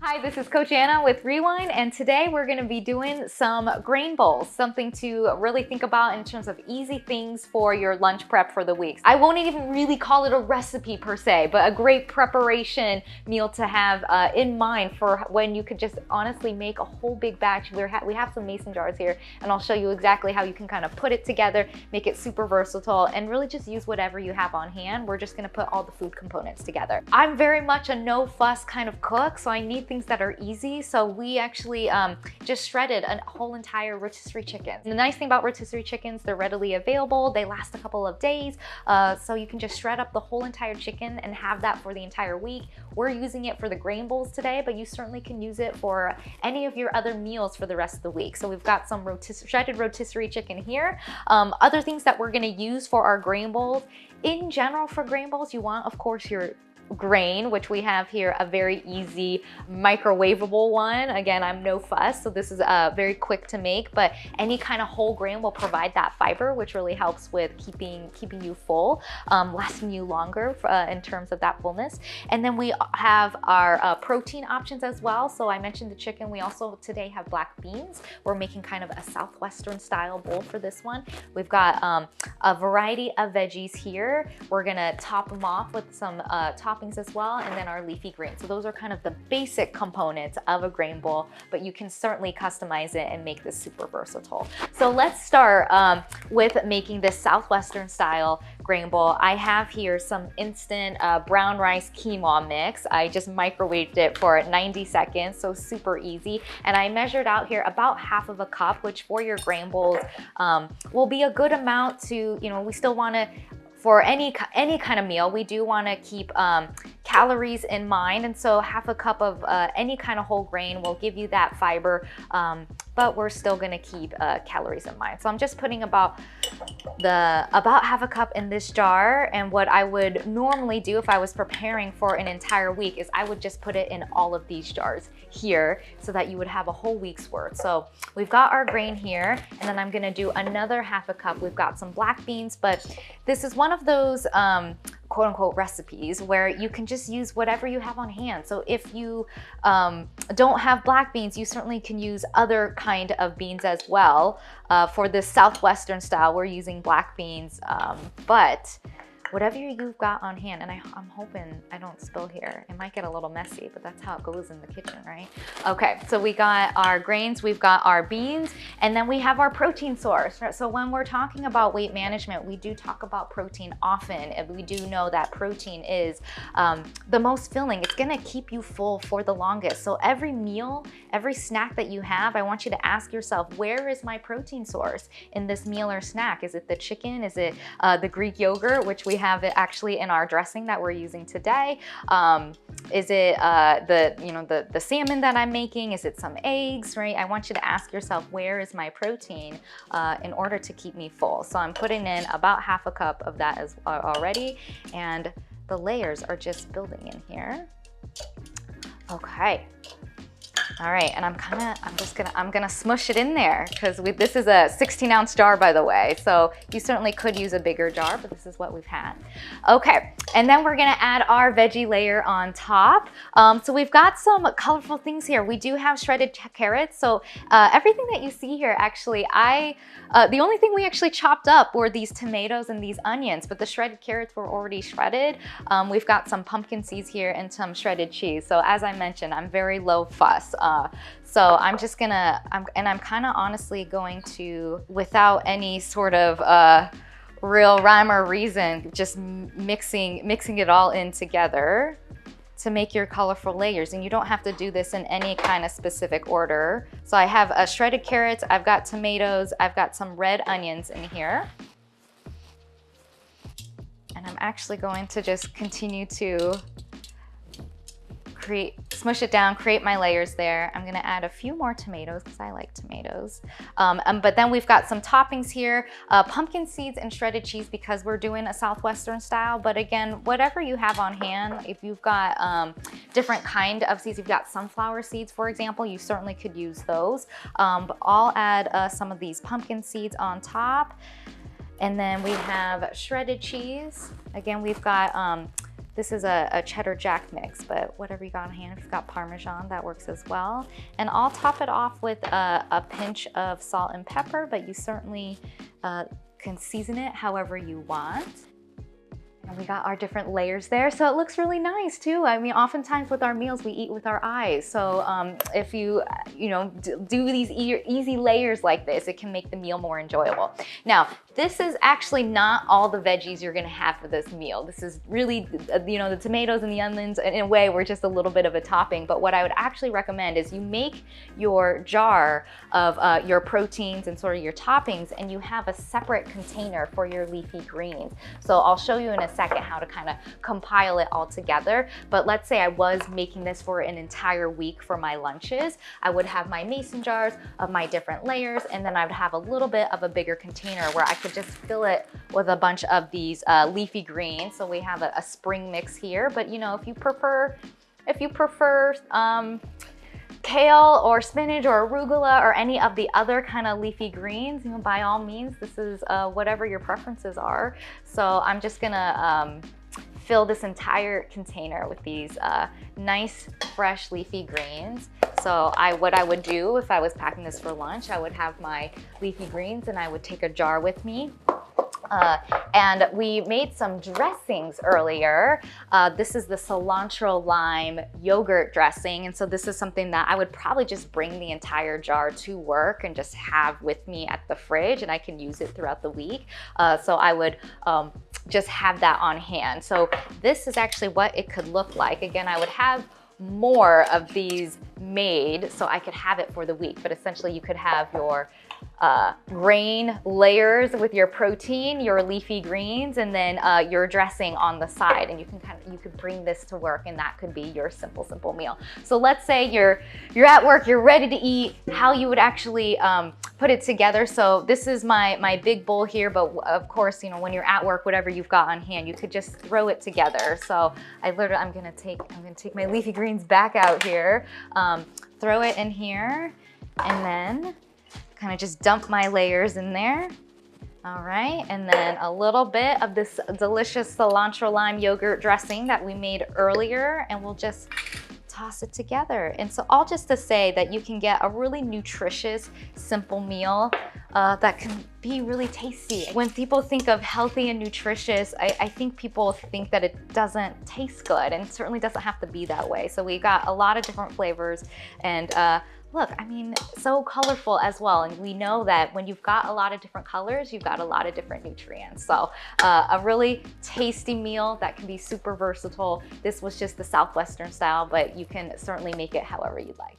Hi, this is Coach Anna with Rewind, and today we're going to be doing some grain bowls, something to really think about in terms of easy things for your lunch prep for the week. I won't even really call it a recipe per se, but a great preparation meal to have in mind for when you could just honestly make a whole big batch. We have some mason jars here, and I'll show you exactly how you can kind of put it together, make it super versatile, and really just use whatever you have on hand. We're just going to put all the food components together. I'm very much a no fuss kind of cook, so I need things that are easy. So we actually just shredded a whole entire rotisserie chicken. And the nice thing about rotisserie chickens, they're readily available. They last a couple of days. So you can just shred up the whole entire chicken and have that for the entire week. We're using it for the grain bowls today, but you certainly can use it for any of your other meals for the rest of the week. So we've got some shredded rotisserie chicken here. Other things that we're gonna use for our grain bowls. In general, for grain bowls, you want, of course, your grain, which we have here, a very easy microwaveable one. Again, I'm no fuss, so this is very quick to make, but any kind of whole grain will provide that fiber, which really helps with keeping you full, lasting you longer in terms of that fullness. And then we have our protein options as well. So I mentioned the chicken. We also today have black beans. We're making kind of a Southwestern style bowl for this one. We've got a variety of veggies here. We're gonna top them off with some toppings as well, and then our leafy greens. So those are kind of the basic components of a grain bowl, but you can certainly customize it and make this super versatile. So let's start with making this Southwestern style grain bowl. I have here some instant brown rice quinoa mix. I just microwaved it for 90 seconds, so super easy. And I measured out here about half of a cup, which for your grain bowls will be a good amount to, we still want to, for any kind of meal, we do want to keep calories in mind, and so half a cup of any kind of whole grain will give you that fiber, but we're still going to keep calories in mind. So I'm just putting about half a cup in this jar, and what I would normally do if I was preparing for an entire week is I would just put it in all of these jars here so that you would have a whole week's worth. So we've got our grain here, and then I'm going to do another half a cup. We've got some black beans, but this is one of those quote unquote recipes where you can just use whatever you have on hand. So if you don't have black beans, you certainly can use other kind of beans as well. For this Southwestern style, we're using black beans, but whatever you've got on hand, and I'm hoping I don't spill here. It might get a little messy, but that's how it goes in the kitchen, right? Okay, so we got our grains, we've got our beans, and then we have our protein source. So when we're talking about weight management, we do talk about protein often, and we do know that protein is the most filling. It's gonna keep you full for the longest. So every meal, every snack that you have, I want you to ask yourself, where is my protein source in this meal or snack? Is it the chicken? Is it the Greek yogurt, which we have it actually in our dressing that we're using today? Is it the salmon that I'm making? Is it some eggs, right? I want you to ask yourself, where is my protein in order to keep me full? So I'm putting in about half a cup of that as already, and the layers are just building in here. Okay. All right, and I'm gonna smush it in there because this is a 16-ounce jar, by the way. So you certainly could use a bigger jar, but this is what we've had. Okay, and then we're gonna add our veggie layer on top. So we've got some colorful things here. We do have shredded carrots. So everything that you see here, actually, the only thing we actually chopped up were these tomatoes and these onions, but the shredded carrots were already shredded. We've got some pumpkin seeds here and some shredded cheese. So as I mentioned, I'm very low fuss. So I'm just gonna, I'm kind of honestly going to, without any sort of real rhyme or reason, just mixing it all in together to make your colorful layers. And you don't have to do this in any kind of specific order. So I have shredded carrots, I've got tomatoes, I've got some red onions in here. And I'm actually going to just continue to smush it down, create my layers there. I'm gonna add a few more tomatoes because I like tomatoes. But then we've got some toppings here, pumpkin seeds and shredded cheese because we're doing a Southwestern style. But again, whatever you have on hand, if you've got different kind of seeds, you've got sunflower seeds, for example, you certainly could use those. But I'll add some of these pumpkin seeds on top. And then we have shredded cheese. Again, we've got This is a cheddar jack mix, but whatever you got on hand, if you've got Parmesan, that works as well. And I'll top it off with a pinch of salt and pepper, but you certainly can season it however you want. And we got our different layers there, so it looks really nice too. I mean, oftentimes with our meals, we eat with our eyes. So if you do these easy layers like this, it can make the meal more enjoyable. Now, this is actually not all the veggies you're gonna have for this meal. This is really, the tomatoes and the onions, in a way, were just a little bit of a topping. But what I would actually recommend is you make your jar of your proteins and sort of your toppings, and you have a separate container for your leafy greens. So I'll show you in a second how to kind of compile it all together. But let's say I was making this for an entire week for my lunches. I would have my mason jars of my different layers, and then I would have a little bit of a bigger container where I could just fill it with a bunch of these leafy greens. So we have a spring mix here, but if you prefer kale or spinach or arugula or any of the other kind of leafy greens, by all means, this is whatever your preferences are. So I'm just gonna fill this entire container with these nice fresh leafy greens. So what I would do if I was packing this for lunch, I would have my leafy greens and I would take a jar with me. And we made some dressings earlier. This is the cilantro lime yogurt dressing. And so this is something that I would probably just bring the entire jar to work and just have with me at the fridge, and I can use it throughout the week. So I would just have that on hand. So this is actually what it could look like. Again, I would have more of these made so I could have it for the week, but essentially you could have your grain layers with your protein, your leafy greens, and then your dressing on the side. And you could bring this to work, and that could be your simple meal. So let's say you're at work, you're ready to eat, how you would actually put it together. So this is my big bowl here, but of course, when you're at work, whatever you've got on hand, you could just throw it together. So I'm gonna take my leafy greens back out here, throw it in here, and then kind of just dump my layers in there. All right, and then a little bit of this delicious cilantro lime yogurt dressing that we made earlier, and we'll just toss it together. And so all just to say that you can get a really nutritious, simple meal that can be really tasty. When people think of healthy and nutritious, I think people think that it doesn't taste good, and it certainly doesn't have to be that way. So we got a lot of different flavors, and look, I mean, so colorful as well. And we know that when you've got a lot of different colors, you've got a lot of different nutrients. So a really tasty meal that can be super versatile. This was just the Southwestern style, but you can certainly make it however you'd like.